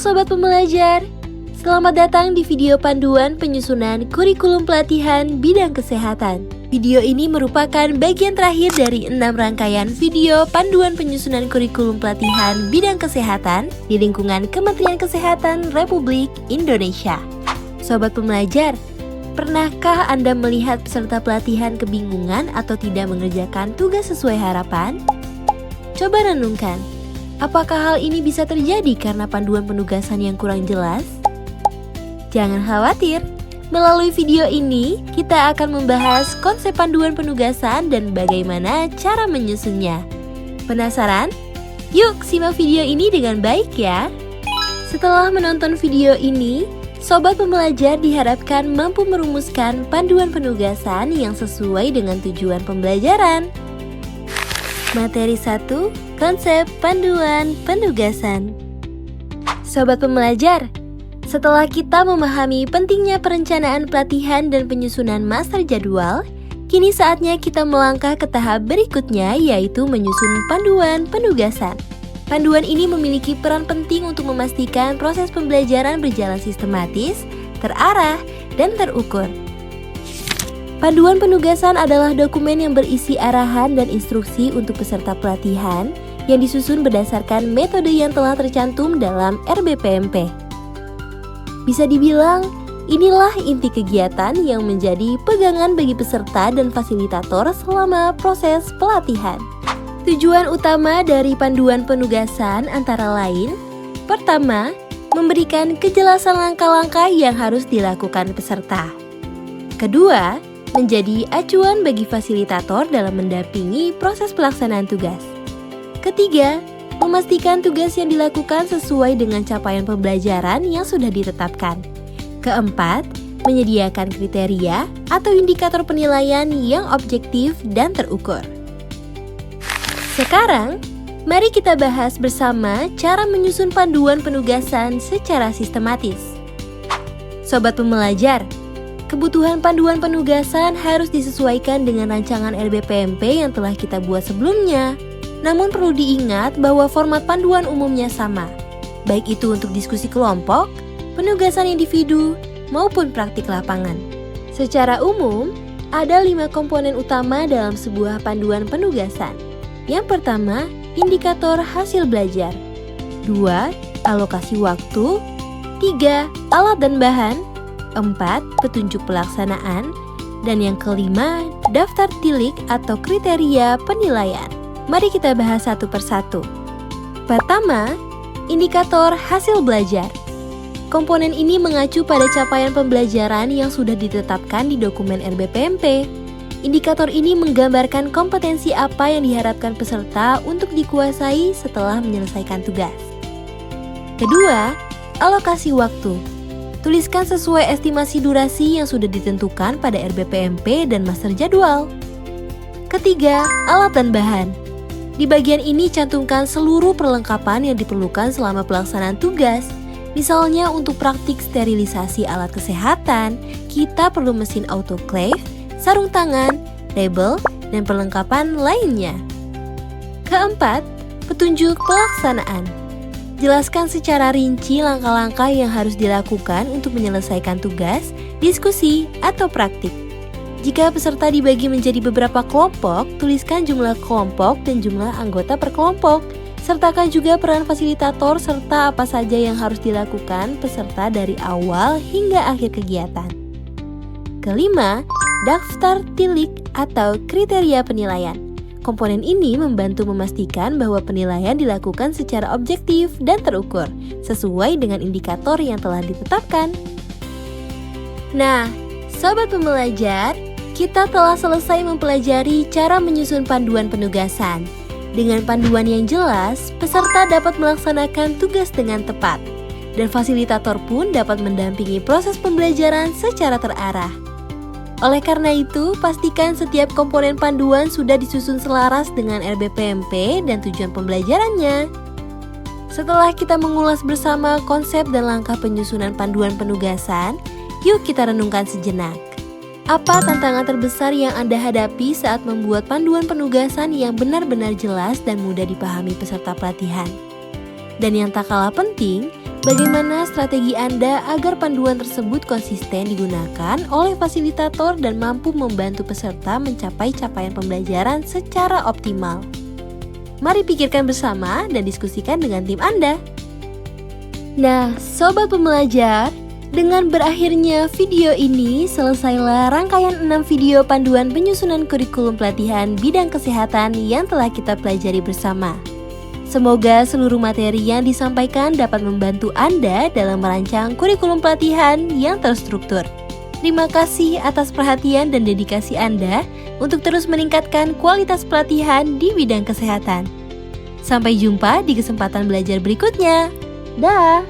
Sobat Pembelajar, selamat datang di video panduan penyusunan kurikulum pelatihan bidang kesehatan. Video ini merupakan bagian terakhir dari 6 rangkaian video panduan penyusunan kurikulum pelatihan bidang kesehatan di lingkungan Kementerian Kesehatan Republik Indonesia. Sobat Pembelajar, pernahkah Anda melihat peserta pelatihan kebingungan atau tidak mengerjakan tugas sesuai harapan? Coba renungkan. Apakah hal ini bisa terjadi karena panduan penugasan yang kurang jelas? Jangan khawatir, melalui video ini kita akan membahas konsep panduan penugasan dan bagaimana cara menyusunnya. Penasaran? Yuk simak video ini dengan baik ya! Setelah menonton video ini, Sobat Pembelajar diharapkan mampu merumuskan panduan penugasan yang sesuai dengan tujuan pembelajaran. Materi 1. Konsep panduan penugasan. Sobat Pembelajar, setelah kita memahami pentingnya perencanaan pelatihan dan penyusunan master jadwal, kini saatnya kita melangkah ke tahap berikutnya, yaitu menyusun panduan penugasan. Panduan ini memiliki peran penting untuk memastikan proses pembelajaran berjalan sistematis, terarah, dan terukur. Panduan penugasan adalah dokumen yang berisi arahan dan instruksi untuk peserta pelatihan yang disusun berdasarkan metode yang telah tercantum dalam RBPMP. Bisa dibilang, inilah inti kegiatan yang menjadi pegangan bagi peserta dan fasilitator selama proses pelatihan. Tujuan utama dari panduan penugasan antara lain: pertama, memberikan kejelasan langkah-langkah yang harus dilakukan peserta. Kedua, menjadi acuan bagi fasilitator dalam mendampingi proses pelaksanaan tugas. Ketiga, memastikan tugas yang dilakukan sesuai dengan capaian pembelajaran yang sudah ditetapkan. Keempat, menyediakan kriteria atau indikator penilaian yang objektif dan terukur. Sekarang, mari kita bahas bersama cara menyusun panduan penugasan secara sistematis. Sobat Pembelajar, kebutuhan panduan penugasan harus disesuaikan dengan rancangan RBPMP yang telah kita buat sebelumnya. Namun perlu diingat bahwa format panduan umumnya sama, baik itu untuk diskusi kelompok, penugasan individu, maupun praktik lapangan. Secara umum, ada 5 komponen utama dalam sebuah panduan penugasan. Yang pertama, indikator hasil belajar. 2. Alokasi waktu. 3. Alat dan bahan. 4. Petunjuk pelaksanaan. Dan yang kelima, daftar tilik atau kriteria penilaian. Mari kita bahas satu persatu. Pertama, indikator hasil belajar. Komponen ini mengacu pada capaian pembelajaran yang sudah ditetapkan di dokumen RBPMP. Indikator ini menggambarkan kompetensi apa yang diharapkan peserta untuk dikuasai setelah menyelesaikan tugas. Kedua, alokasi waktu. Tuliskan sesuai estimasi durasi yang sudah ditentukan pada RBPMP dan master jadwal. Ketiga, alat dan bahan. Di bagian ini cantumkan seluruh perlengkapan yang diperlukan selama pelaksanaan tugas. Misalnya untuk praktik sterilisasi alat kesehatan, kita perlu mesin autoclave, sarung tangan, label, dan perlengkapan lainnya. Keempat, petunjuk pelaksanaan. Jelaskan secara rinci langkah-langkah yang harus dilakukan untuk menyelesaikan tugas, diskusi, atau praktik. Jika peserta dibagi menjadi beberapa kelompok, tuliskan jumlah kelompok dan jumlah anggota per kelompok. Sertakan juga peran fasilitator serta apa saja yang harus dilakukan peserta dari awal hingga akhir kegiatan. Kelima, daftar tilik atau kriteria penilaian. Komponen ini membantu memastikan bahwa penilaian dilakukan secara objektif dan terukur, sesuai dengan indikator yang telah ditetapkan. Nah, Sobat Pembelajar, kita telah selesai mempelajari cara menyusun panduan penugasan. Dengan panduan yang jelas, peserta dapat melaksanakan tugas dengan tepat, dan fasilitator pun dapat mendampingi proses pembelajaran secara terarah. Oleh karena itu, pastikan setiap komponen panduan sudah disusun selaras dengan RBPMP dan tujuan pembelajarannya. Setelah kita mengulas bersama konsep dan langkah penyusunan panduan penugasan, yuk kita renungkan sejenak. Apa tantangan terbesar yang Anda hadapi saat membuat panduan penugasan yang benar-benar jelas dan mudah dipahami peserta pelatihan? Dan yang tak kalah penting, Bagaimana strategi Anda agar panduan tersebut konsisten digunakan oleh fasilitator dan mampu membantu peserta mencapai capaian pembelajaran secara optimal? Mari pikirkan bersama dan diskusikan dengan tim Anda. Nah, Sobat Pembelajar, dengan berakhirnya video ini, selesailah rangkaian 6 video panduan penyusunan kurikulum pelatihan bidang kesehatan yang telah kita pelajari bersama. Semoga seluruh materi yang disampaikan dapat membantu Anda dalam merancang kurikulum pelatihan yang terstruktur. Terima kasih atas perhatian dan dedikasi Anda untuk terus meningkatkan kualitas pelatihan di bidang kesehatan. Sampai jumpa di kesempatan belajar berikutnya. Dah!